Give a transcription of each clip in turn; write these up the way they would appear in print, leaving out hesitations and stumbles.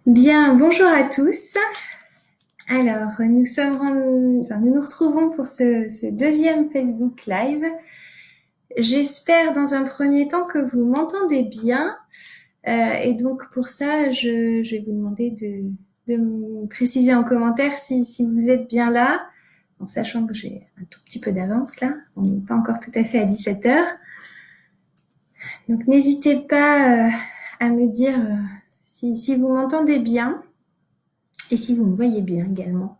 Bien, bonjour à tous. Alors, nous nous retrouvons pour ce deuxième Facebook Live. J'espère dans un premier temps que vous m'entendez bien. Et donc, pour ça, je vais vous demander de me préciser en commentaire si vous êtes bien là, en sachant que j'ai un tout petit peu d'avance là. On n'est pas encore tout à fait à 17 heures. Donc, n'hésitez pas à me dire si vous m'entendez bien et si vous me voyez bien également.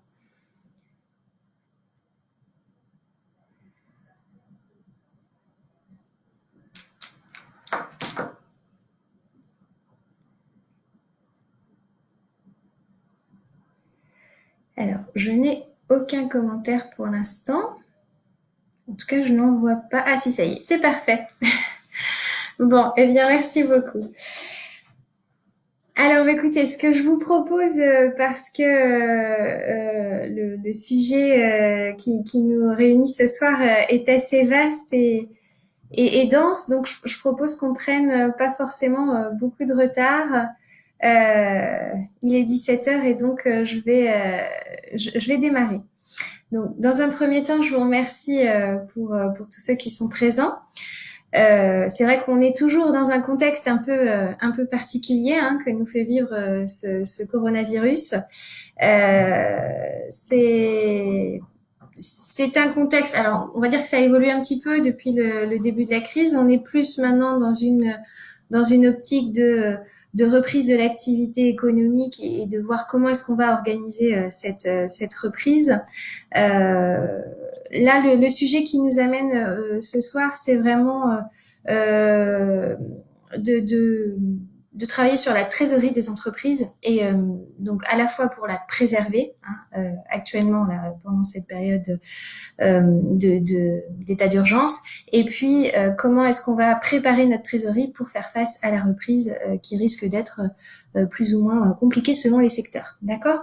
Alors, je n'ai aucun commentaire pour l'instant. En tout cas, je n'en vois pas. Ah si, ça y est, c'est parfait. Bon, eh bien, merci beaucoup. Alors, écoutez, ce que je vous propose, parce que le sujet qui nous réunit ce soir est assez vaste et dense, donc je propose qu'on prenne pas forcément beaucoup de retard. Il est 17 heures et donc je vais démarrer. Donc, dans un premier temps, je vous remercie pour tous ceux qui sont présents. C'est vrai qu'on est toujours dans un contexte un peu particulier que nous fait vivre ce coronavirus. C'est un contexte. Alors, on va dire que ça a évolué un petit peu depuis le début de la crise. On est plus maintenant dans une optique de reprise de l'activité économique et de voir comment est-ce qu'on va organiser cette reprise. Là, le sujet qui nous amène ce soir, c'est vraiment de travailler sur la trésorerie des entreprises et donc à la fois pour la préserver actuellement là, pendant cette période d'état d'urgence et puis comment est-ce qu'on va préparer notre trésorerie pour faire face à la reprise qui risque d'être plus ou moins compliquée selon les secteurs. D'accord ?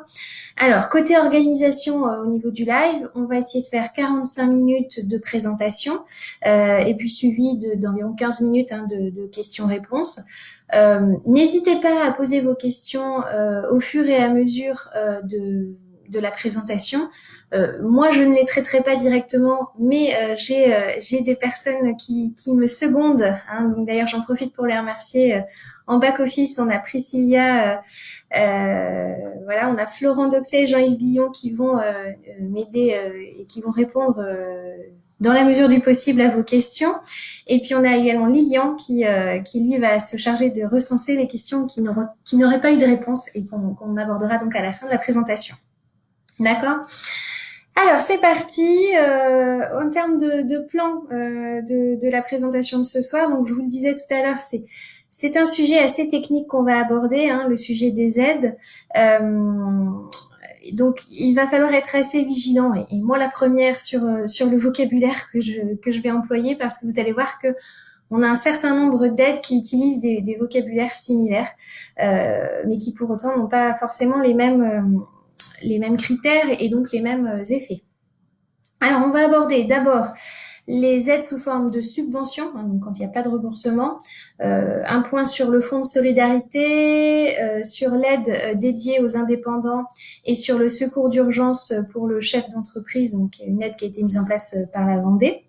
Alors, côté organisation au niveau du live, on va essayer de faire 45 minutes de présentation et puis suivi d'environ 15 minutes de questions-réponses. N'hésitez pas à poser vos questions au fur et à mesure de la présentation. Moi, je ne les traiterai pas directement, mais j'ai des personnes qui me secondent. Donc, d'ailleurs, j'en profite pour les remercier. En back-office, on a Priscilla, voilà, on a Florent Doxet et Jean-Yves Billon qui vont m'aider et qui vont répondre dans la mesure du possible à vos questions. Et puis, on a également Lilian qui lui, va se charger de recenser les questions qui n'auraient pas eu de réponse et qu'on abordera donc à la fin de la présentation. D'accord ? Alors, c'est parti. En termes de plan de la présentation de ce soir, donc je vous le disais tout à l'heure, c'est un sujet assez technique qu'on va aborder, le sujet des aides. Donc, il va falloir être assez vigilant. Et moi, la première sur le vocabulaire que je vais employer, parce que vous allez voir que on a un certain nombre d'aides qui utilisent des vocabulaires similaires, mais qui pour autant n'ont pas forcément les mêmes critères et donc les mêmes effets. Alors, on va aborder d'abord les aides sous forme de subventions, donc quand il n'y a pas de remboursement, un point sur le fonds de solidarité, sur l'aide dédiée aux indépendants et sur le secours d'urgence pour le chef d'entreprise, donc une aide qui a été mise en place par la Vendée.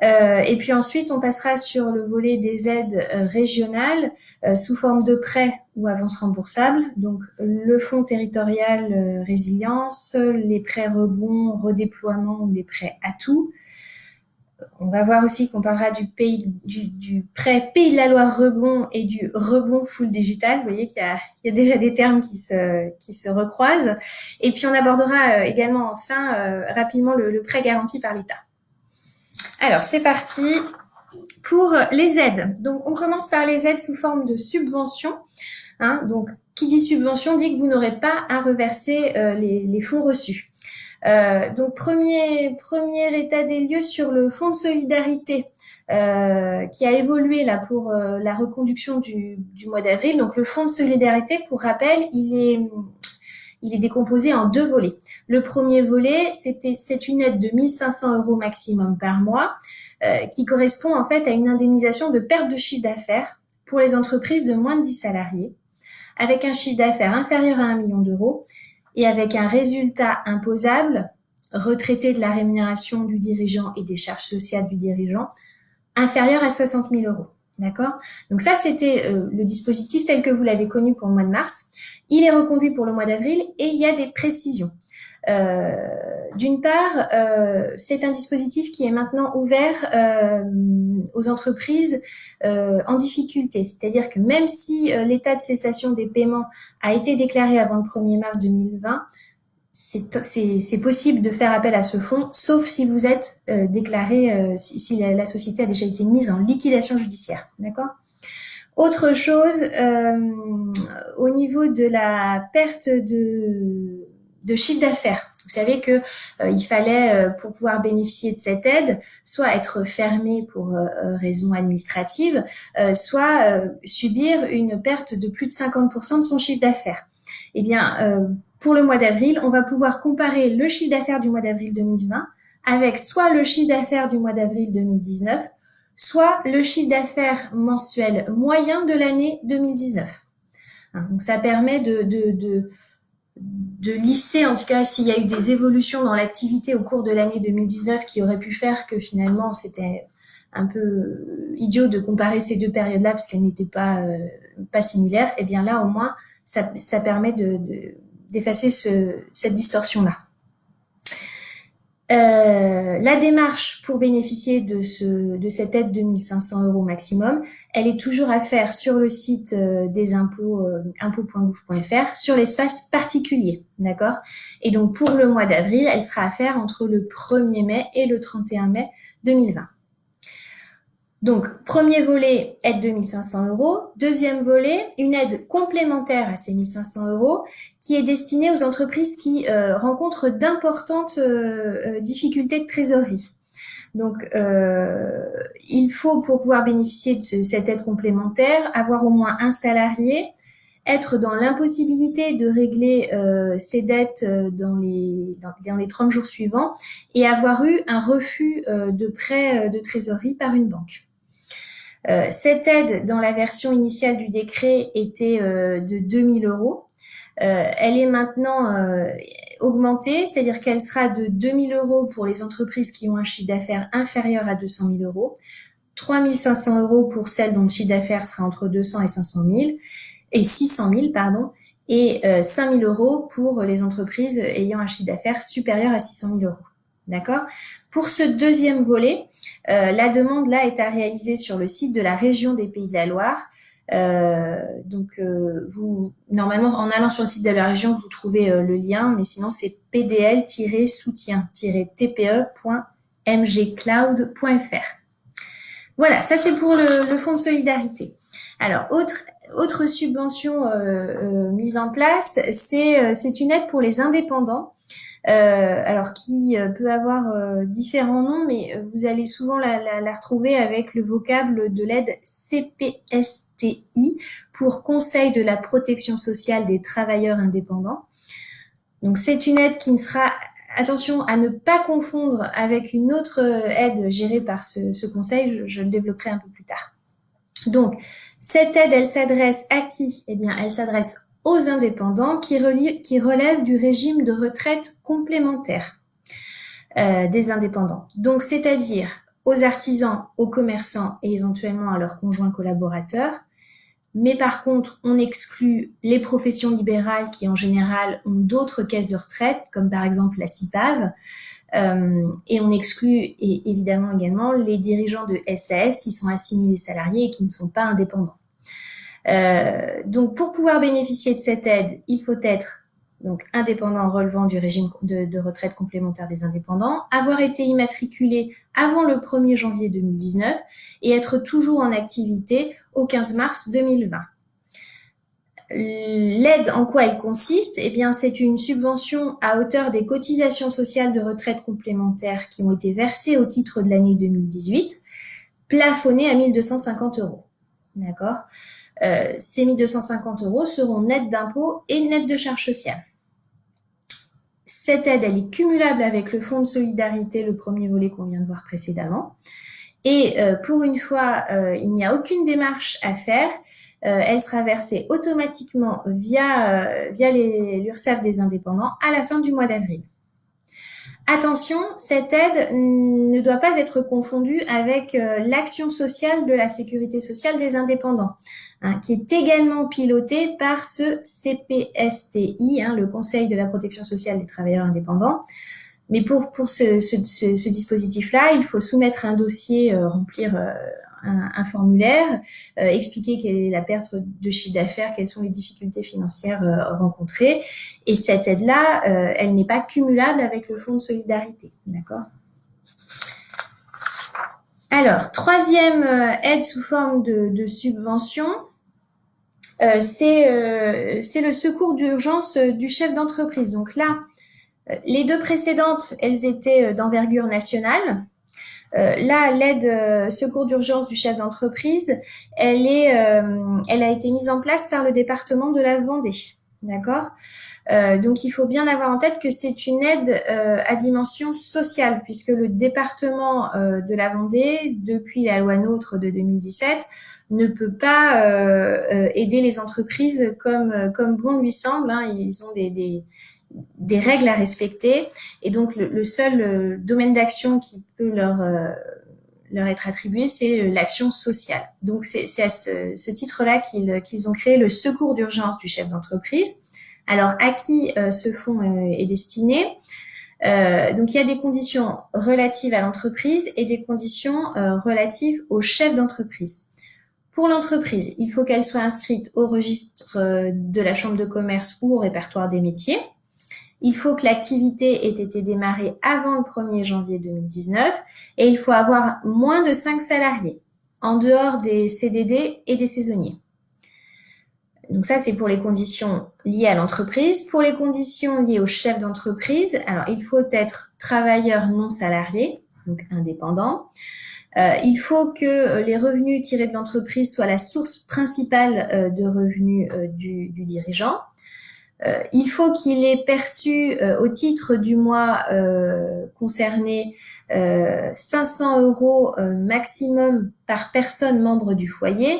Et puis ensuite, on passera sur le volet des aides régionales sous forme de prêts ou avances remboursables. Donc, le fonds territorial résilience, les prêts rebond, redéploiement ou les prêts atouts. On va voir aussi qu'on parlera du prêt Pays de la Loire rebond et du rebond full digital. Vous voyez qu'il y a déjà des termes qui se recroisent. Et puis, on abordera également enfin rapidement le prêt garanti par l'État. Alors, c'est parti pour les aides. Donc, on commence par les aides sous forme de subvention. Donc, qui dit subvention dit que vous n'aurez pas à reverser les fonds reçus. Donc, premier état des lieux sur le fonds de solidarité qui a évolué là pour la reconduction du mois d'avril. Donc, le fonds de solidarité, pour rappel, il est décomposé en deux volets. Le premier volet, c'est une aide de 1 500 € maximum par mois qui correspond en fait à une indemnisation de perte de chiffre d'affaires pour les entreprises de moins de 10 salariés. avec un chiffre d'affaires inférieur à 1 million d'euros et avec un résultat imposable, retraité de la rémunération du dirigeant et des charges sociales du dirigeant, inférieur à 60 000 euros. D'accord? Donc ça, c'était le dispositif tel que vous l'avez connu pour le mois de mars. Il est reconduit pour le mois d'avril et il y a des précisions. D'une part, c'est un dispositif qui est maintenant ouvert aux entreprises en difficulté. C'est-à-dire que même si l'état de cessation des paiements a été déclaré avant le 1er mars 2020, c'est possible de faire appel à ce fonds, sauf si vous êtes déclaré, si la société a déjà été mise en liquidation judiciaire. D'accord ? Autre chose, au niveau de la perte de chiffre d'affaires. Vous savez que il fallait, pour pouvoir bénéficier de cette aide, soit être fermé pour raison administrative, soit subir une perte de plus de 50% de son chiffre d'affaires. Eh bien, pour le mois d'avril, on va pouvoir comparer le chiffre d'affaires du mois d'avril 2020 avec soit le chiffre d'affaires du mois d'avril 2019, soit le chiffre d'affaires mensuel moyen de l'année 2019. Donc ça permet de lisser, en tout cas s'il y a eu des évolutions dans l'activité au cours de l'année 2019 qui auraient pu faire que finalement c'était un peu idiot de comparer ces deux périodes-là parce qu'elles n'étaient pas similaires. Et bien là au moins ça permet d'effacer cette distorsion-là. La démarche pour bénéficier de cette aide de 1 500 € maximum, elle est toujours à faire sur le site des impôts, impôts.gouv.fr, sur l'espace particulier, d'accord? Et donc pour le mois d'avril, elle sera à faire entre le 1er mai et le 31 mai 2020. Donc, premier volet, aide de 1 500 €. Deuxième volet, une aide complémentaire à ces 1 500 € qui est destinée aux entreprises qui rencontrent d'importantes difficultés de trésorerie. Donc, il faut, pour pouvoir bénéficier de cette aide complémentaire, avoir au moins un salarié, être dans l'impossibilité de régler ses dettes dans les 30 jours suivants et avoir eu un refus de prêt de trésorerie par une banque. Cette aide, dans la version initiale du décret, était de 2 000 €. Elle est maintenant augmentée, c'est-à-dire qu'elle sera de 2 000 € pour les entreprises qui ont un chiffre d'affaires inférieur à 200 000 €, 3 500 € pour celles dont le chiffre d'affaires sera entre 200 et 500 000, et 600 000, pardon, et 5 000 € pour les entreprises ayant un chiffre d'affaires supérieur à 600 000 €. D'accord ? Pour ce deuxième volet, la demande là est à réaliser sur le site de la région des Pays de la Loire. Vous, normalement, en allant sur le site de la région, vous trouvez le lien, mais sinon c'est pdl-soutien-tpe.mgcloud.fr. Voilà, ça c'est pour le fonds de solidarité. Alors, autre subvention mise en place, c'est une aide pour les indépendants. Alors qui peut avoir différents noms, mais vous allez souvent la retrouver avec le vocable de l'aide CPSTI pour Conseil de la protection sociale des travailleurs indépendants. Donc c'est une aide qui ne sera, attention à ne pas confondre avec une autre aide gérée par ce conseil, je le développerai un peu plus tard. Donc cette aide, elle s'adresse à qui ? Eh bien, elle s'adresse aux indépendants qui relèvent du régime de retraite complémentaire des indépendants. Donc, c'est-à-dire aux artisans, aux commerçants et éventuellement à leurs conjoints collaborateurs. Mais par contre, on exclut les professions libérales qui, en général, ont d'autres caisses de retraite, comme par exemple la CIPAV. Et on exclut évidemment également les dirigeants de SAS qui sont assimilés salariés et qui ne sont pas indépendants. Donc, pour pouvoir bénéficier de cette aide, il faut être donc indépendant relevant du régime de retraite complémentaire des indépendants, avoir été immatriculé avant le 1er janvier 2019 et être toujours en activité au 15 mars 2020. L'aide, en quoi elle consiste ? Eh bien, c'est une subvention à hauteur des cotisations sociales de retraite complémentaire qui ont été versées au titre de l'année 2018, plafonnées à 1 250 €. D'accord ? Ces 1 250 € seront nettes d'impôts et nettes de charges sociales. Cette aide, elle est cumulable avec le fonds de solidarité, le premier volet qu'on vient de voir précédemment. Et pour une fois, il n'y a aucune démarche à faire. Elle sera versée automatiquement via l'URSSAF des indépendants à la fin du mois d'avril. Attention, cette aide ne doit pas être confondue avec l'action sociale de la sécurité sociale des indépendants, hein, qui est également pilotée par ce CPSTI, hein, le Conseil de la protection sociale des travailleurs indépendants. Mais pour ce dispositif-là, il faut soumettre un dossier, remplir un formulaire, expliquer quelle est la perte de chiffre d'affaires, quelles sont les difficultés financières rencontrées. Et cette aide-là, elle n'est pas cumulable avec le fonds de solidarité. D'accord ? Alors, troisième aide sous forme de subvention, c'est le secours d'urgence du chef d'entreprise. Donc là, les deux précédentes, elles étaient d'envergure nationale. Là, l'aide secours d'urgence du chef d'entreprise, elle a été mise en place par le département de la Vendée. D'accord ? Donc, il faut bien avoir en tête que c'est une aide à dimension sociale, puisque le département de la Vendée, depuis la loi NOTRe de 2017, ne peut pas aider les entreprises comme bon lui semble. Hein. Ils ont des règles à respecter, et donc le seul domaine d'action qui peut leur être attribué, c'est l'action sociale. Donc c'est à ce titre-là qu'ils ont créé le secours d'urgence du chef d'entreprise. Alors à qui ce fonds est destiné? Donc il y a des conditions relatives à l'entreprise et des conditions relatives au chef d'entreprise. Pour l'entreprise, il faut qu'elle soit inscrite au registre de la chambre de commerce ou au répertoire des métiers. Il faut que l'activité ait été démarrée avant le 1er janvier 2019 et il faut avoir moins de 5 salariés, en dehors des CDD et des saisonniers. Donc ça, c'est pour les conditions liées à l'entreprise. Pour les conditions liées au chef d'entreprise, alors il faut être travailleur non salarié, donc indépendant. Il faut que les revenus tirés de l'entreprise soient la source principale de revenus du dirigeant. Il faut qu'il ait perçu au titre du mois concerné 500 € maximum par personne membre du foyer.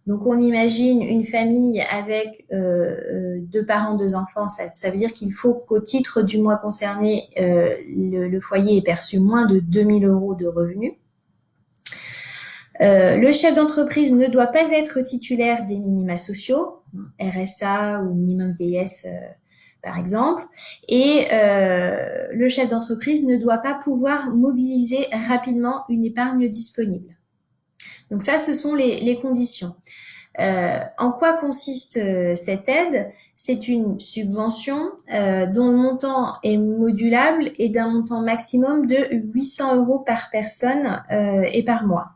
Donc on imagine une famille avec 2 parents, 2 enfants, ça veut dire qu'il faut qu'au titre du mois concerné, le foyer ait perçu moins de 2 000 € de revenus. Le chef d'entreprise ne doit pas être titulaire des minima sociaux, RSA ou minimum vieillesse par exemple, et le chef d'entreprise ne doit pas pouvoir mobiliser rapidement une épargne disponible. Donc ça, ce sont les conditions. En quoi consiste cette aide? C'est une subvention dont le montant est modulable et d'un montant maximum de 800 € par personne et par mois.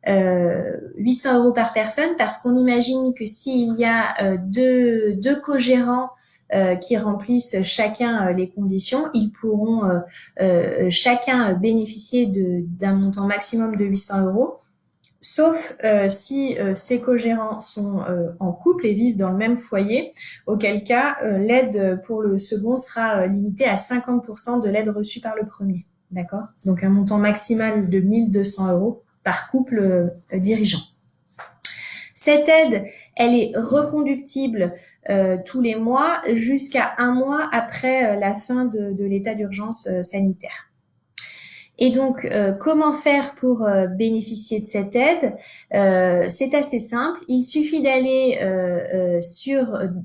800 € par personne, parce qu'on imagine que s'il y a deux co-gérants qui remplissent chacun les conditions, ils pourront chacun bénéficier d'un montant maximum de 800 €, sauf si ces co-gérants sont en couple et vivent dans le même foyer, auquel cas l'aide pour le second sera limitée à 50% de l'aide reçue par le premier. D'accord ? Donc un montant maximal de 1 200 € par couple dirigeant. Cette aide, elle est reconductible tous les mois jusqu'à 1 mois après la fin de l'état d'urgence sanitaire. Et donc, comment faire pour bénéficier de cette aide? C'est assez simple. Il suffit d'aller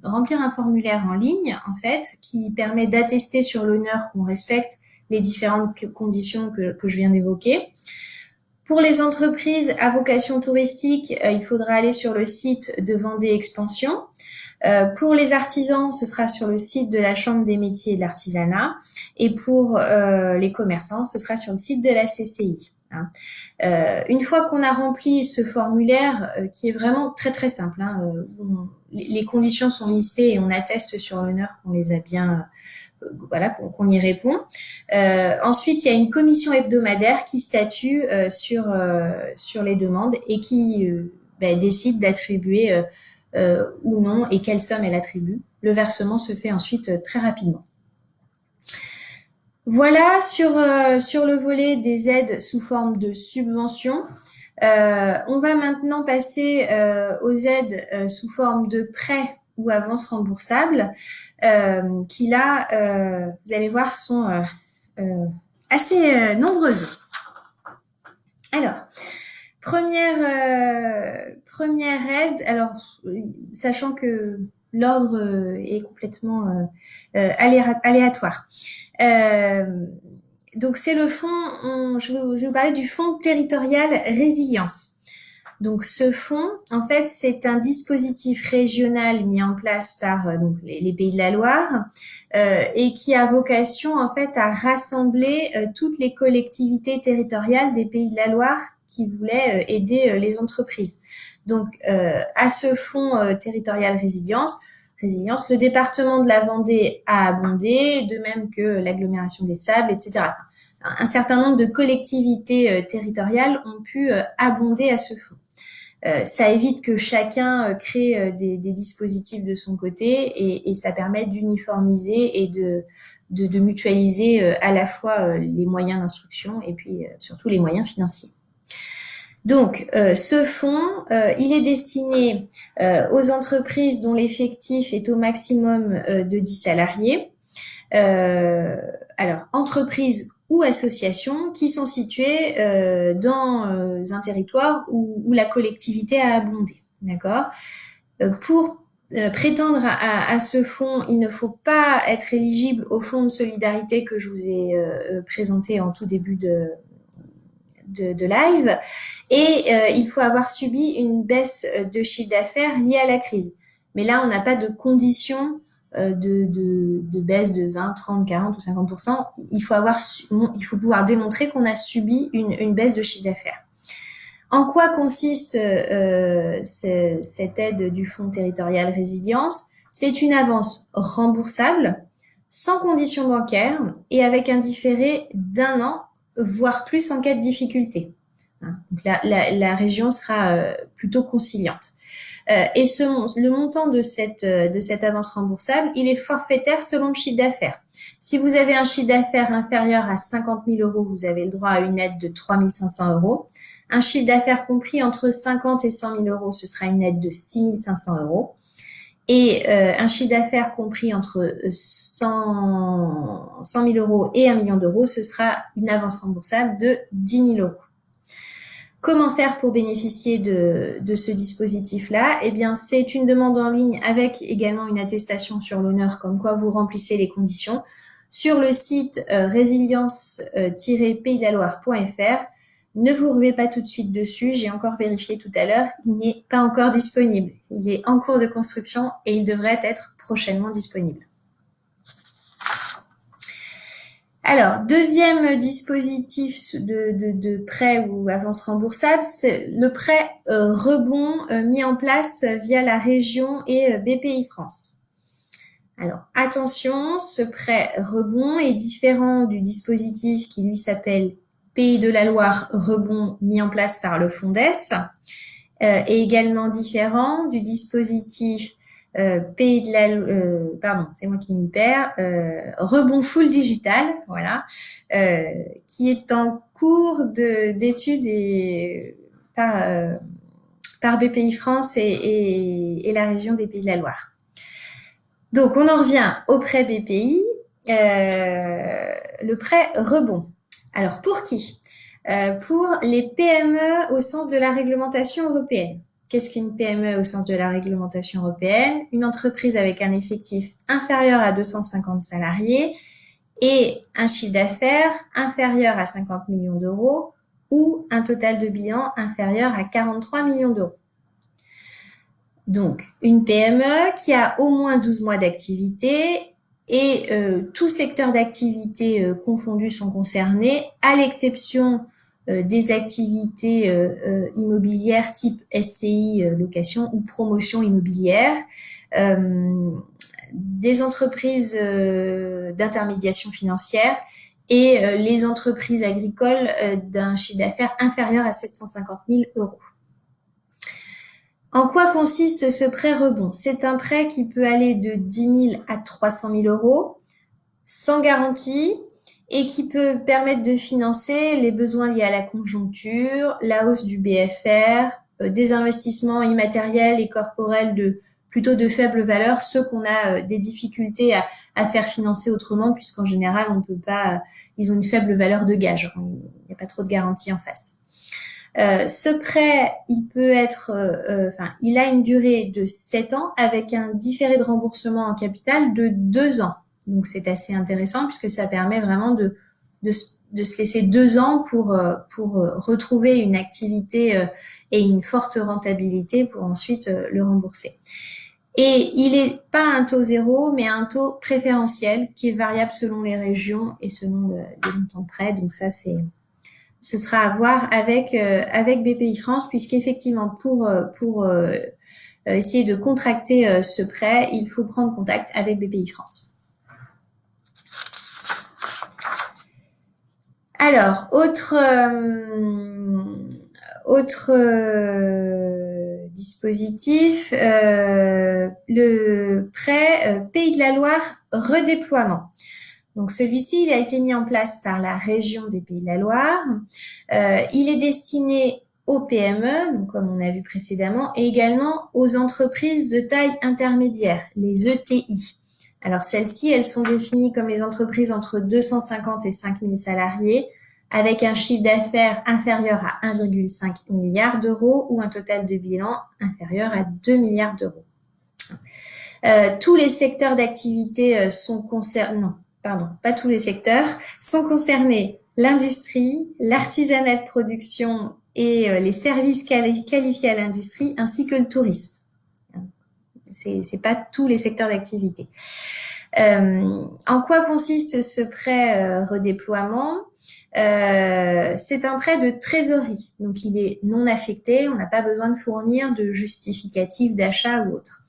remplir un formulaire en ligne, en fait, qui permet d'attester sur l'honneur qu'on respecte les différentes conditions que je viens d'évoquer. Pour les entreprises à vocation touristique, il faudra aller sur le site de Vendée Expansion. Pour les artisans, ce sera sur le site de la Chambre des métiers et de l'artisanat. Et pour les commerçants, ce sera sur le site de la CCI. Hein. Une fois qu'on a rempli ce formulaire, qui est vraiment très très simple, hein, les conditions sont listées et on atteste sur l'honneur qu'on les a bien... voilà, qu'on y répond. Ensuite, il y a une commission hebdomadaire qui statue sur les demandes et qui décide d'attribuer ou non et quelle somme elle attribue. Le versement se fait ensuite très rapidement. Voilà sur le volet des aides sous forme de subventions. On va maintenant passer aux aides sous forme de prêts ou avances remboursables, qui là, vous allez voir, sont assez nombreuses. Alors, première aide, alors sachant que l'ordre est complètement aléatoire. Donc c'est le fonds, je vais vous parler du fonds territorial résilience. Donc ce fonds, en fait, c'est un dispositif régional mis en place par donc les Pays de la Loire et qui a vocation en fait à rassembler toutes les collectivités territoriales des Pays de la Loire qui voulaient aider les entreprises. Donc à ce fonds territorial résilience, le département de la Vendée a abondé, de même que l'agglomération des Sables, etc. Un certain nombre de collectivités territoriales ont pu abonder à ce fonds. Ça évite que chacun crée des dispositifs de son côté et ça permet d'uniformiser et de mutualiser à la fois les moyens d'instruction et puis surtout les moyens financiers. Donc, ce fonds, il est destiné aux entreprises dont l'effectif est au maximum de 10 salariés. Alors, entreprises ou associations qui sont situées dans un territoire où la collectivité a abondé. D'accord. Pour prétendre à ce fonds, il ne faut pas être éligible au fonds de solidarité que je vous ai présenté en tout début de live, et il faut avoir subi une baisse de chiffre d'affaires liée à la crise. Mais là, on n'a pas de condition de baisse de 20, 30, 40 ou 50%. Il faut pouvoir démontrer qu'on a subi une baisse de chiffre d'affaires. En quoi consiste cette aide du Fonds territorial résilience? C'est une avance remboursable, sans condition bancaire et avec un différé d'1 an, voire plus en cas de difficulté. Donc la région sera plutôt conciliante. Et le montant de cette avance remboursable, il est forfaitaire selon le chiffre d'affaires. Si vous avez un chiffre d'affaires inférieur à 50 000 euros, vous avez le droit à une aide de 3 500 euros. Un chiffre d'affaires compris entre 50 et 100 000 euros, ce sera une aide de 6 500 euros. Et un chiffre d'affaires compris entre 100 000 euros et 1 million d'euros, ce sera une avance remboursable de 10 000 euros. Comment faire pour bénéficier de ce dispositif-là? Eh bien, c'est une demande en ligne avec également une attestation sur l'honneur comme quoi vous remplissez les conditions sur le site résilience-paysdelaloire.fr. Ne vous ruez pas tout de suite dessus, j'ai encore vérifié tout à l'heure, il n'est pas encore disponible. Il est en cours de construction et il devrait être prochainement disponible. Alors, deuxième dispositif de prêt ou avance remboursable, c'est le prêt rebond mis en place via la région et BPI France. Alors, attention, ce prêt rebond est différent du dispositif qui lui s'appelle Pays de la Loire rebond mis en place par le Fondes, et également différent du dispositif Pays de la pardon, c'est moi qui m'y perds, rebond full digital, voilà, qui est en cours d'étude et par BPI France et la région des Pays de la Loire. Donc on en revient au prêt BPI, le prêt rebond. Alors pour qui? Pour les PME au sens de la réglementation européenne. Qu'est-ce qu'une PME au sens de la réglementation européenne? Une entreprise avec un effectif inférieur à 250 salariés et un chiffre d'affaires inférieur à 50 millions d'euros ou un total de bilan inférieur à 43 millions d'euros. Donc, une PME qui a au moins 12 mois d'activité et tous secteurs d'activité confondus sont concernés, à l'exception des activités immobilières type SCI, location ou promotion immobilière, des entreprises d'intermédiation financière et les entreprises agricoles d'un chiffre d'affaires inférieur à 750 000 euros. En quoi consiste ce prêt rebond? C'est un prêt qui peut aller de 10 000 à 300 000 euros, sans garantie, et qui peut permettre de financer les besoins liés à la conjoncture, la hausse du BFR, des investissements immatériels et corporels plutôt de faible valeur, ceux qu'on a des difficultés à faire financer autrement, puisqu'en général, on peut pas, ils ont une faible valeur de gage. Il n'y a pas trop de garantie en face. Ce prêt, il peut être, il a une durée de 7 ans avec un différé de remboursement en capital de 2 ans. Donc c'est assez intéressant puisque ça permet vraiment de se laisser 2 ans pour retrouver une activité et une forte rentabilité pour ensuite le rembourser. Et il n'est pas un taux zéro, mais un taux préférentiel qui est variable selon les régions et selon les montants de prêt. Donc ça, ce sera à voir avec BPI France, puisqu'effectivement, pour essayer de contracter ce prêt, il faut prendre contact avec BPI France. Alors, autre dispositif, le prêt Pays de la Loire redéploiement. Donc celui-ci, il a été mis en place par la région des Pays de la Loire. Il est destiné aux PME, donc comme on a vu précédemment, et également aux entreprises de taille intermédiaire, les ETI. Alors celles-ci, elles sont définies comme les entreprises entre 250 et 5000 salariés, avec un chiffre d'affaires inférieur à 1,5 milliard d'euros ou un total de bilan inférieur à 2 milliards d'euros. Tous les secteurs d'activité sont concernés, non, pardon, pas tous les secteurs, sont concernés l'industrie, l'artisanat de production et les services qualifiés à l'industrie, ainsi que le tourisme. C'est pas tous les secteurs d'activité. En quoi consiste ce prêt redéploiement? C'est un prêt de trésorerie, donc il est non affecté, on n'a pas besoin de fournir de justificatif d'achat ou autre.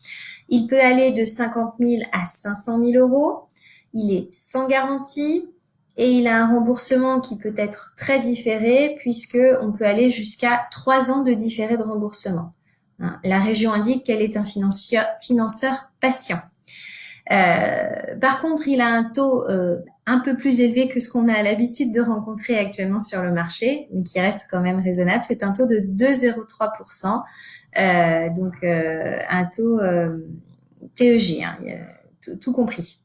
Il peut aller de 50 000 à 500 000 euros. Il est sans garantie et il a un remboursement qui peut être très différé puisque on peut aller jusqu'à 3 ans de différé de remboursement. La région indique qu'elle est un financeur patient. Par contre, il a un taux un peu plus élevé que ce qu'on a l'habitude de rencontrer actuellement sur le marché, mais qui reste quand même raisonnable. C'est un taux de 2,03%. Donc un taux TEG, hein, tout compris.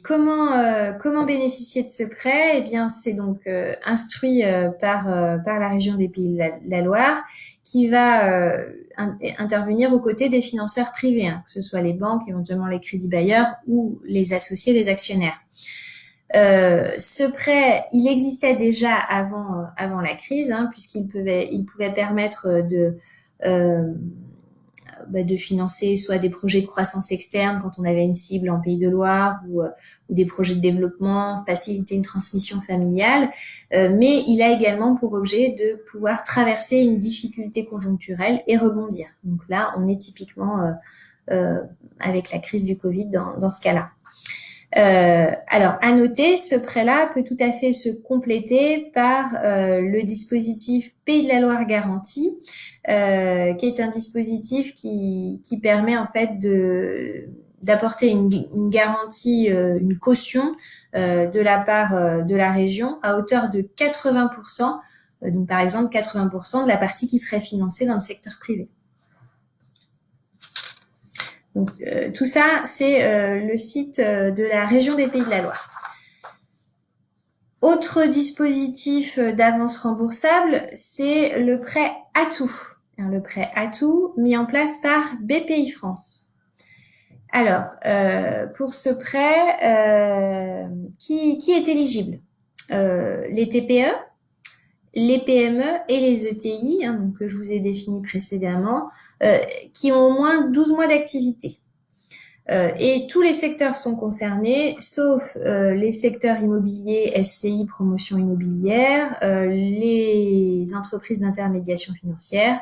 Comment bénéficier de ce prêt? Eh bien, c'est donc instruit par la région des Pays de la Loire, qui va intervenir aux côtés des financeurs privés, hein, que ce soit les banques, éventuellement les crédits bailleurs ou les associés, les actionnaires. Ce prêt, il existait déjà avant la crise, hein, puisqu'il pouvait permettre de financer soit des projets de croissance externe quand on avait une cible en Pays de Loire ou des projets de développement, faciliter une transmission familiale, mais il a également pour objet de pouvoir traverser une difficulté conjoncturelle et rebondir. Donc là, on est typiquement avec la crise du Covid dans ce cas-là. Alors, à noter, ce prêt-là peut tout à fait se compléter par le dispositif Pays de la Loire Garantie, qui est un dispositif qui permet en fait d'apporter une garantie, une caution de la part de la région à hauteur de 80%, donc par exemple 80% de la partie qui serait financée dans le secteur privé. Donc tout ça, c'est le site de la région des Pays de la Loire. Autre dispositif d'avance remboursable, c'est le prêt Atout. Le prêt Atout mis en place par BPI France. Alors, pour ce prêt, qui est éligible? Les TPE, les PME et les ETI, hein, donc, que je vous ai défini précédemment, qui ont au moins 12 mois d'activité. Et tous les secteurs sont concernés, sauf les secteurs immobiliers, SCI, promotion immobilière, les entreprises d'intermédiation financière,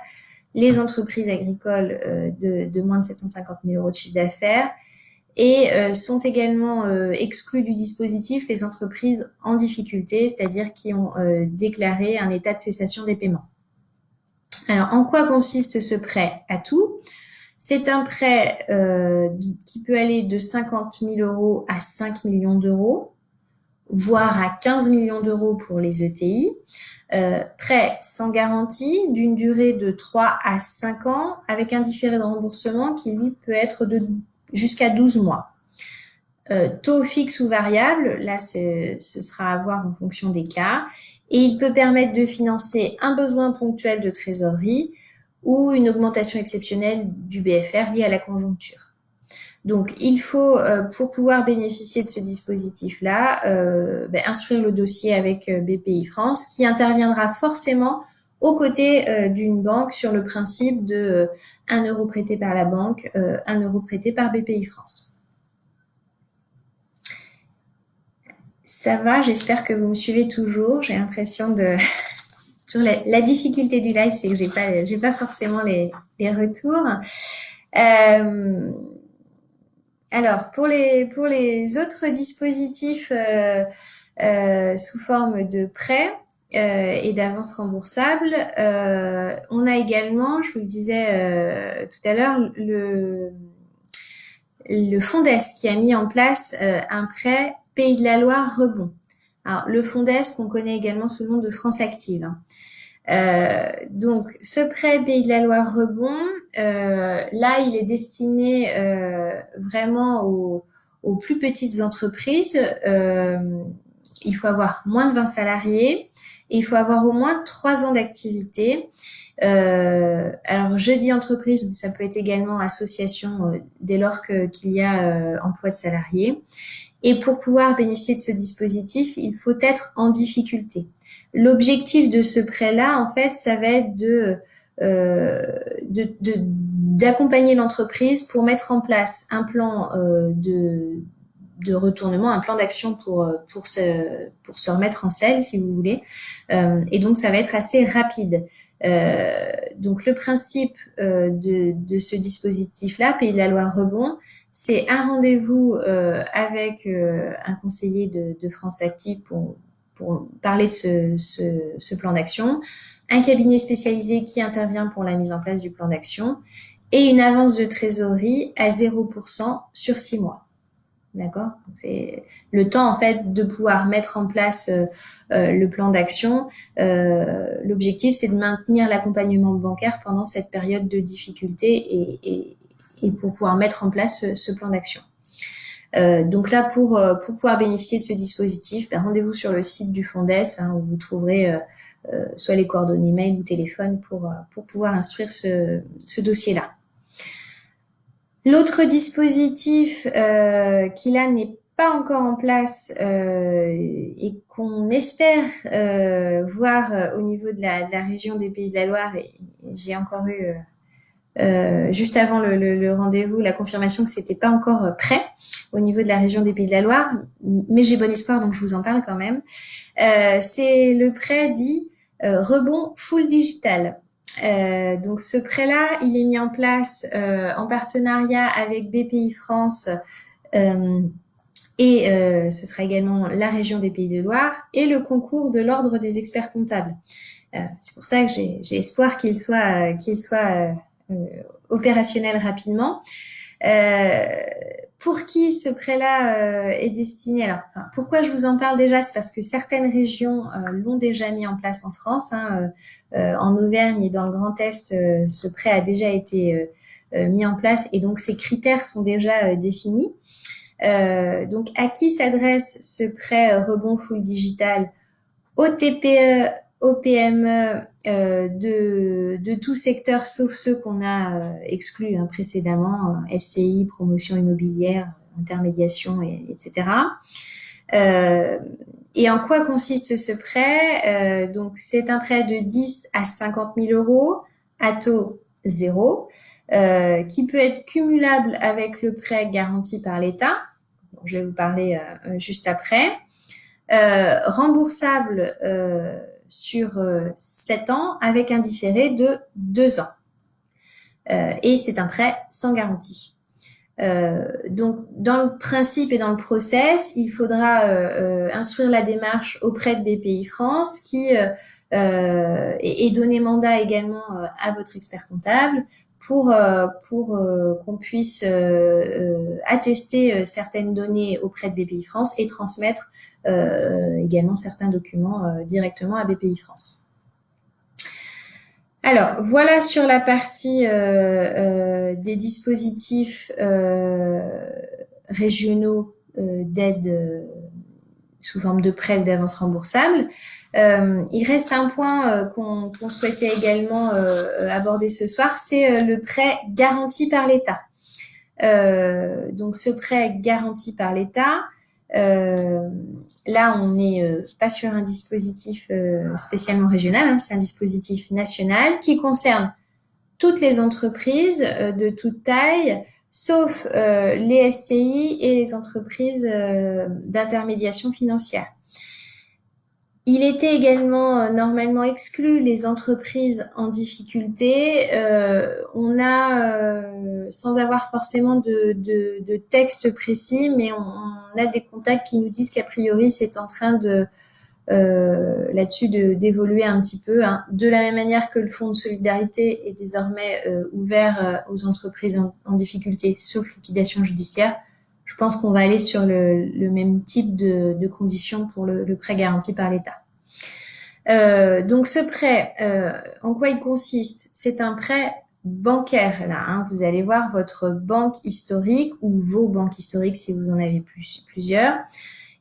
les entreprises agricoles de moins de 750 000 euros de chiffre d'affaires, et sont également exclus du dispositif les entreprises en difficulté, c'est-à-dire qui ont déclaré un état de cessation des paiements. Alors, en quoi consiste ce prêt Atout? C'est un prêt qui peut aller de 50 000 euros à 5 millions d'euros. voire à 15 millions d'euros pour les ETI. Prêt sans garantie d'une durée de 3 à 5 ans avec un différé de remboursement qui, lui, peut être de jusqu'à 12 mois. Taux fixe ou variable, là, ce sera à voir en fonction des cas. Et il peut permettre de financer un besoin ponctuel de trésorerie ou une augmentation exceptionnelle du BFR liée à la conjoncture. Donc, il faut, pour pouvoir bénéficier de ce dispositif-là, instruire le dossier avec BPI France, qui interviendra forcément aux côtés d'une banque sur le principe de 1 euro prêté par la banque, 1 euro prêté par BPI France. Ça va, j'espère que vous me suivez toujours. J'ai l'impression de... Toujours la difficulté du live, c'est que j'ai pas forcément les retours. Alors, pour les autres dispositifs sous forme de prêt et d'avance remboursable, on a également, je vous le disais tout à l'heure, le Fondes qui a mis en place un prêt Pays de la Loire rebond. Alors, le Fondes qu'on connaît également sous le nom de France Active. Donc, ce prêt Pays de la Loire rebond, là, il est destiné vraiment aux plus petites entreprises. Il faut avoir moins de 20 salariés et il faut avoir au moins 3 ans d'activité. Alors, je dis entreprise, mais ça peut être également association dès lors qu'il y a emploi de salariés. Et pour pouvoir bénéficier de ce dispositif, il faut être en difficulté. L'objectif de ce prêt-là, en fait, ça va être d'accompagner l'entreprise pour mettre en place un plan de retournement, un plan d'action pour se remettre en selle, si vous voulez. Et donc, ça va être assez rapide. Donc, le principe de ce dispositif-là, Pays de la Loire Rebond, c'est un rendez-vous avec un conseiller de France Active pour parler de ce plan d'action, un cabinet spécialisé qui intervient pour la mise en place du plan d'action et une avance de trésorerie à 0% sur 6 mois. D'accord ? C'est le temps, en fait, de pouvoir mettre en place le plan d'action. L'objectif, c'est de maintenir l'accompagnement bancaire pendant cette période de difficulté et pour pouvoir mettre en place ce plan d'action. Donc là, pour pouvoir bénéficier de ce dispositif, rendez-vous sur le site du Fondes où vous trouverez soit les coordonnées mail ou téléphone pour pouvoir instruire ce dossier-là. L'autre dispositif qui là n'est pas encore en place et qu'on espère voir au niveau de la région des Pays de la Loire, et j'ai encore eu juste avant le rendez-vous la confirmation que c'était pas encore prêt au niveau de la région des Pays de la Loire, mais j'ai bon espoir donc je vous en parle quand même. C'est le prêt dit rebond full digital. Donc ce prêt-là, il est mis en place en partenariat avec BPI France et ce sera également la région des Pays de Loire et le concours de l'Ordre des experts comptables. C'est pour ça que j'ai espoir qu'il soit opérationnel rapidement. Pour qui ce prêt-là est destiné? Alors, pourquoi je vous en parle déjà? C'est parce que certaines régions l'ont déjà mis en place en France. En Auvergne et dans le Grand Est, ce prêt a déjà été mis en place et donc ces critères sont déjà définis. Donc, à qui s'adresse ce prêt rebond full digital? Aux TPE, aux PME de tout secteur, sauf ceux qu'on a exclus précédemment, SCI, promotion immobilière, intermédiation, etc. Et en quoi consiste ce prêt? Donc, c'est un prêt de 10 à 50 000 euros à taux zéro, qui peut être cumulable avec le prêt garanti par l'État, dont je vais vous parler juste après, remboursable sur 7 ans avec un différé de 2 ans. Et c'est un prêt sans garantie. Donc, dans le principe et dans le process, il faudra instruire la démarche auprès de BPI France qui et donner mandat également à votre expert comptable pour qu'on puisse attester certaines données auprès de BPI France et transmettre également certains documents directement à BPI France. Alors, voilà sur la partie des dispositifs régionaux d'aide sous forme de prêts ou d'avances remboursables. Il reste un point qu'on souhaitait également aborder ce soir, c'est le prêt garanti par l'État. Donc, ce prêt garanti par l'État, là, on n'est pas sur un dispositif spécialement régional, hein, c'est un dispositif national qui concerne toutes les entreprises de toute taille, sauf les SCI et les entreprises d'intermédiation financière. Il était également normalement exclu les entreprises en difficulté. On a, sans avoir forcément de texte précis, mais on a des contacts qui nous disent qu'a priori c'est en train de là-dessus d'évoluer un petit peu, hein. De la même manière que le fonds de solidarité est désormais ouvert aux entreprises en difficulté, sauf liquidation judiciaire. Je pense qu'on va aller sur le même type de conditions pour le prêt garanti par l'État. Donc ce prêt, en quoi il consiste? C'est un prêt bancaire, là, hein. Vous allez voir votre banque historique ou vos banques historiques si vous en avez plusieurs.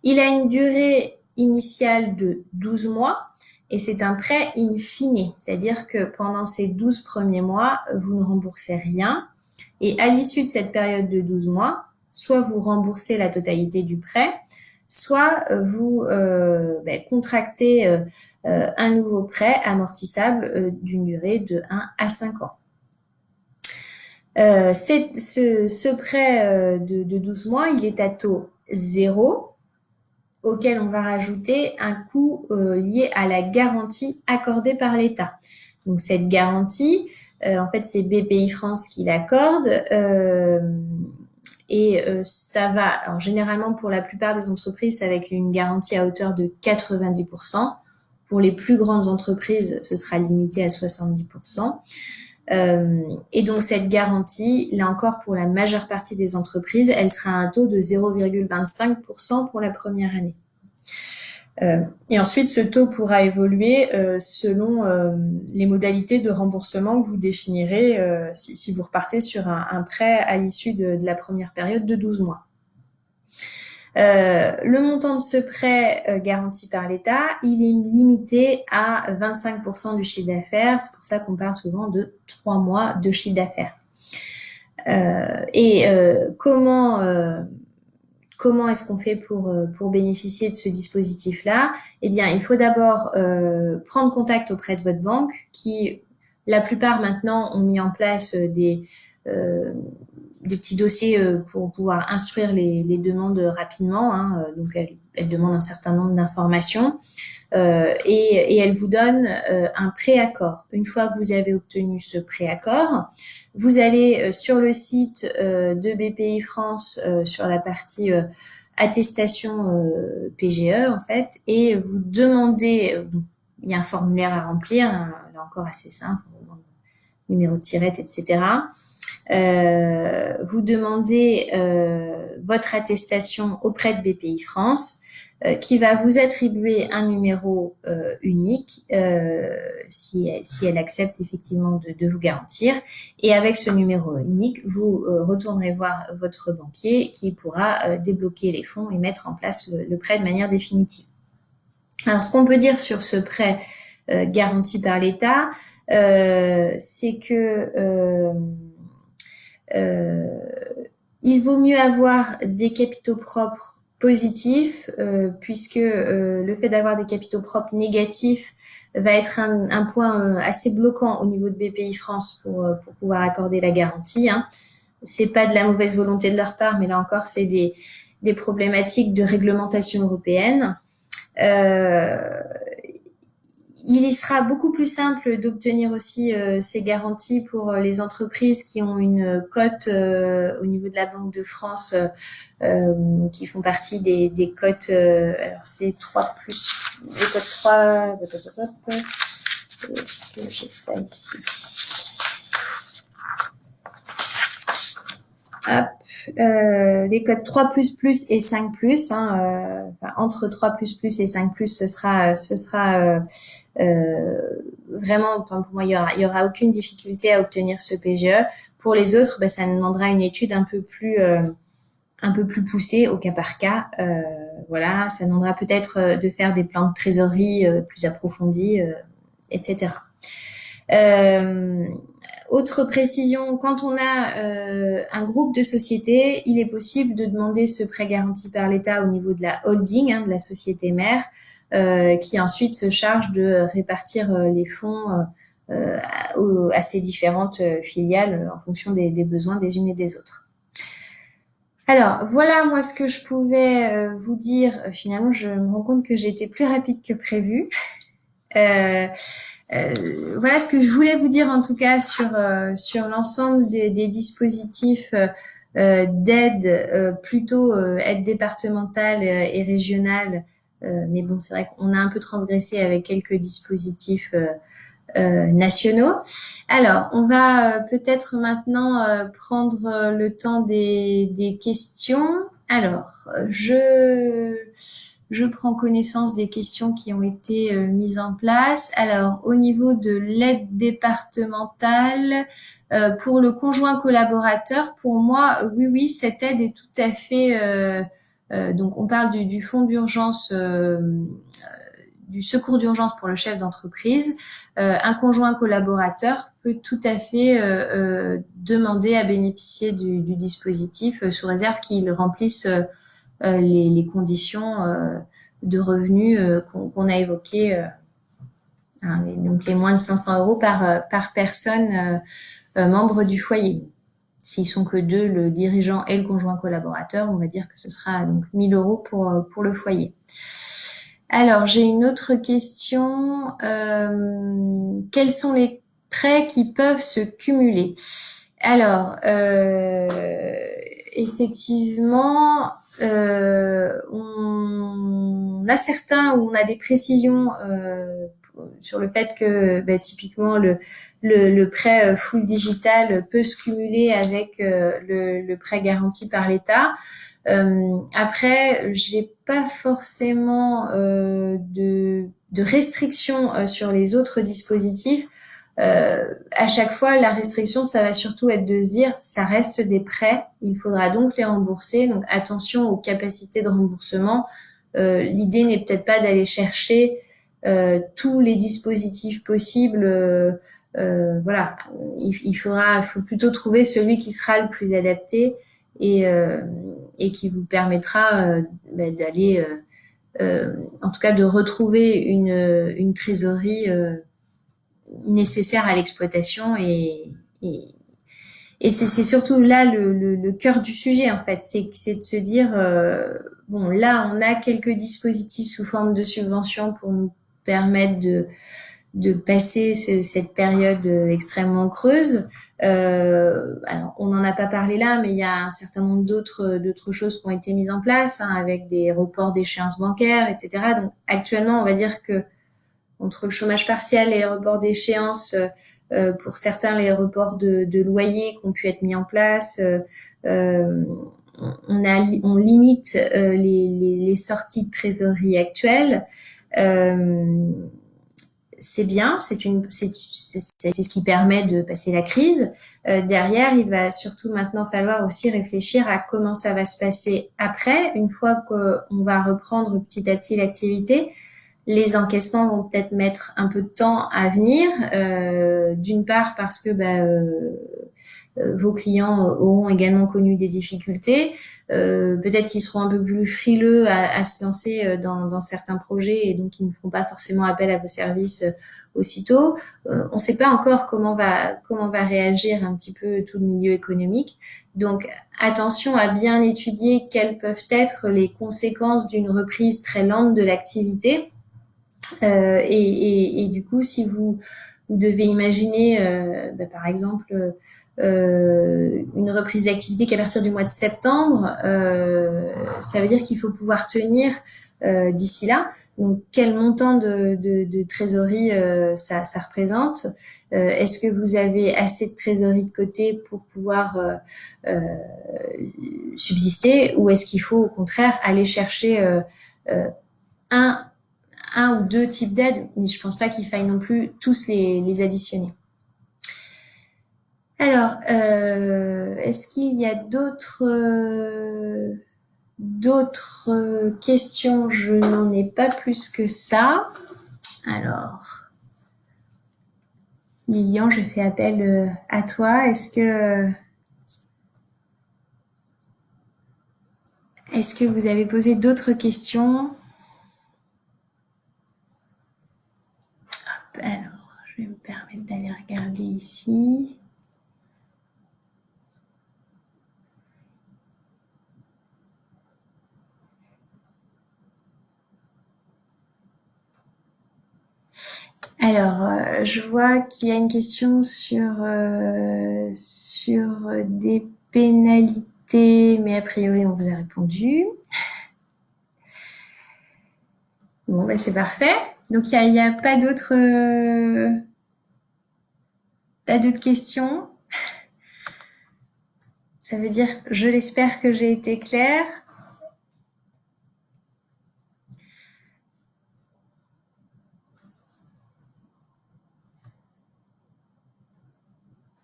Il a une durée initiale de 12 mois et c'est un prêt in fine, c'est-à-dire que pendant ces 12 premiers mois, vous ne remboursez rien et à l'issue de cette période de 12 mois, soit vous remboursez la totalité du prêt, soit vous contractez un nouveau prêt amortissable d'une durée de 1 à 5 ans. Ce prêt de 12 mois, il est à taux 0, auquel on va rajouter un coût lié à la garantie accordée par l'État. Donc cette garantie, en fait, c'est BPI France qui l'accorde et ça va, alors généralement pour la plupart des entreprises, c'est avec une garantie à hauteur de 90%. Pour les plus grandes entreprises, ce sera limité à 70%. Et donc cette garantie, là encore pour la majeure partie des entreprises, elle sera à un taux de 0,25% pour la première année. Et ensuite, ce taux pourra évoluer selon les modalités de remboursement que vous définirez si vous repartez sur un prêt à l'issue de la première période de 12 mois. Le montant de ce prêt garanti par l'État, il est limité à 25% du chiffre d'affaires. C'est pour ça qu'on parle souvent de 3 mois de chiffre d'affaires. Comment est-ce qu'on fait pour bénéficier de ce dispositif-là? Eh bien, il faut d'abord prendre contact auprès de votre banque qui, la plupart maintenant, ont mis en place des petits dossiers pour pouvoir instruire les demandes rapidement, hein. Donc, elles demandent un certain nombre d'informations et elles vous donnent un préaccord. Une fois que vous avez obtenu ce préaccord, vous allez sur le site de BPI France sur la partie attestation PGE en fait, et vous demandez, il y a un formulaire à remplir, hein, là encore assez simple, numéro de tirette, etc. Vous demandez votre attestation auprès de BPI France qui va vous attribuer un numéro unique si elle accepte effectivement de vous garantir. Et avec ce numéro unique, vous retournerez voir votre banquier qui pourra débloquer les fonds et mettre en place le prêt de manière définitive. Alors, ce qu'on peut dire sur ce prêt garanti par l'État, c'est que il vaut mieux avoir des capitaux propres positifs, puisque le fait d'avoir des capitaux propres négatifs va être un point assez bloquant au niveau de BPI France pour pouvoir accorder la garantie, hein. C'est pas de la mauvaise volonté de leur part, mais là encore, c'est des problématiques de réglementation européenne. Il sera beaucoup plus simple d'obtenir aussi ces garanties pour les entreprises qui ont une cote au niveau de la Banque de France, qui font partie des cotes. Alors c'est 3 plus les cotes 3. Est-ce que j'ai ça ici? Hop, les codes 3++ et 5+, enfin, entre 3++ et 5+, vraiment, enfin, pour moi, il y aura aucune difficulté à obtenir ce PGE. Pour les autres, ça demandera une étude un peu plus poussée au cas par cas. Voilà, ça demandera peut-être de faire des plans de trésorerie plus approfondis, etc. Autre précision, quand on a un groupe de sociétés, il est possible de demander ce prêt garanti par l'État au niveau de la holding, de la société mère, qui ensuite se charge de répartir les fonds à ces différentes filiales en fonction des besoins des unes et des autres. Alors, voilà moi ce que je pouvais vous dire. Finalement, je me rends compte que j'ai été plus rapide que prévu. Voilà ce que je voulais vous dire en tout cas sur l'ensemble des dispositifs d'aide, plutôt aide départementale et régionale. Mais bon, c'est vrai qu'on a un peu transgressé avec quelques dispositifs nationaux. Alors, on va peut-être maintenant prendre le temps des questions. Alors, je prends connaissance des questions qui ont été mises en place. Alors, au niveau de l'aide départementale, pour le conjoint collaborateur, pour moi, oui, cette aide est tout à fait... donc, on parle du fonds d'urgence, du secours d'urgence pour le chef d'entreprise. Un conjoint collaborateur peut tout à fait demander à bénéficier du dispositif sous réserve qu'il remplisse les conditions de revenus qu'on a évoquées, donc les moins de 500 euros par personne membre du foyer. S'ils sont que deux, le dirigeant et le conjoint collaborateur, on va dire que ce sera donc 1 000 euros pour le foyer. Alors, j'ai une autre question. Quels sont les prêts qui peuvent se cumuler? Alors, effectivement, on a certains où on a des précisions sur le fait que typiquement le prêt full digital peut se cumuler avec le prêt garanti par l'État. Après, j'ai pas forcément de restrictions sur les autres dispositifs. À chaque fois, la restriction, ça va surtout être de se dire, ça reste des prêts, il faudra donc les rembourser. Donc attention aux capacités de remboursement. L'idée n'est peut-être pas d'aller chercher tous les dispositifs possibles. Voilà, il faut plutôt trouver celui qui sera le plus adapté et qui vous permettra d'aller, en tout cas, de retrouver une trésorerie nécessaire à l'exploitation et c'est surtout là le cœur du sujet en fait, c'est de se dire bon là on a quelques dispositifs sous forme de subventions pour nous permettre de passer cette période extrêmement creuse. Alors, on n'en a pas parlé là, mais il y a un certain nombre d'autres choses qui ont été mises en place, avec des reports d'échéances bancaires, etc. Donc, actuellement, on va dire que entre le chômage partiel et les reports d'échéances, pour certains, les reports de loyers qui ont pu être mis en place, on limite les sorties de trésorerie actuelles. C'est bien, c'est ce qui permet de passer la crise. Derrière, il va surtout maintenant falloir aussi réfléchir à comment ça va se passer après, une fois qu'on va reprendre petit à petit l'activité. Les encaissements vont peut-être mettre un peu de temps à venir, d'une part parce que vos clients auront également connu des difficultés. Peut-être qu'ils seront un peu plus frileux à se lancer dans certains projets et donc ils ne feront pas forcément appel à vos services aussitôt. On ne sait pas encore comment va réagir un petit peu tout le milieu économique. Donc attention à bien étudier quelles peuvent être les conséquences d'une reprise très lente de l'activité. Et du coup, si vous devez imaginer, par exemple, une reprise d'activité qu'à partir du mois de septembre, ça veut dire qu'il faut pouvoir tenir d'ici là. Donc, quel montant de trésorerie ça représente? Est-ce que vous avez assez de trésorerie de côté pour pouvoir subsister, ou est-ce qu'il faut au contraire aller chercher un ou deux types d'aides, mais je pense pas qu'il faille non plus tous les additionner. Alors, est-ce qu'il y a d'autres questions? Je n'en ai pas plus que ça. Alors, Lilian, je fais appel à toi. Est-ce que vous avez posé d'autres questions? Hop, alors, je vais me permettre d'aller regarder ici. Alors, je vois qu'il y a une question sur des pénalités, mais a priori, on vous a répondu. Bon, bah, c'est parfait. Donc, il y a pas d'autres questions. Ça veut dire, je l'espère, que j'ai été claire.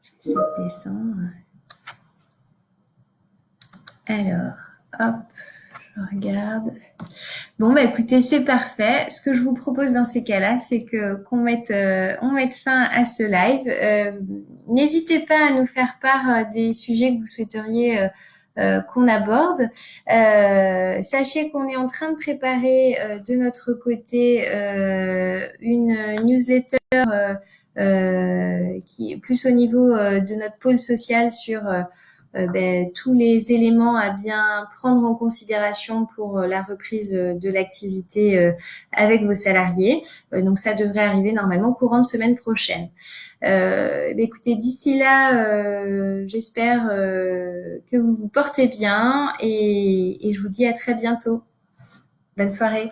J'essaie de descendre. Alors, hop, je regarde. Bon, bah écoutez, c'est parfait. Ce que je vous propose dans ces cas-là, c'est qu'on mette fin à ce live. N'hésitez pas à nous faire part des sujets que vous souhaiteriez qu'on aborde. Sachez qu'on est en train de préparer de notre côté une newsletter qui est plus au niveau de notre pôle social sur tous les éléments à bien prendre en considération pour la reprise de l'activité avec vos salariés. Donc ça devrait arriver normalement courant de semaine prochaine. Écoutez, d'ici là, j'espère que vous vous portez bien, et je vous dis à très bientôt. Bonne soirée.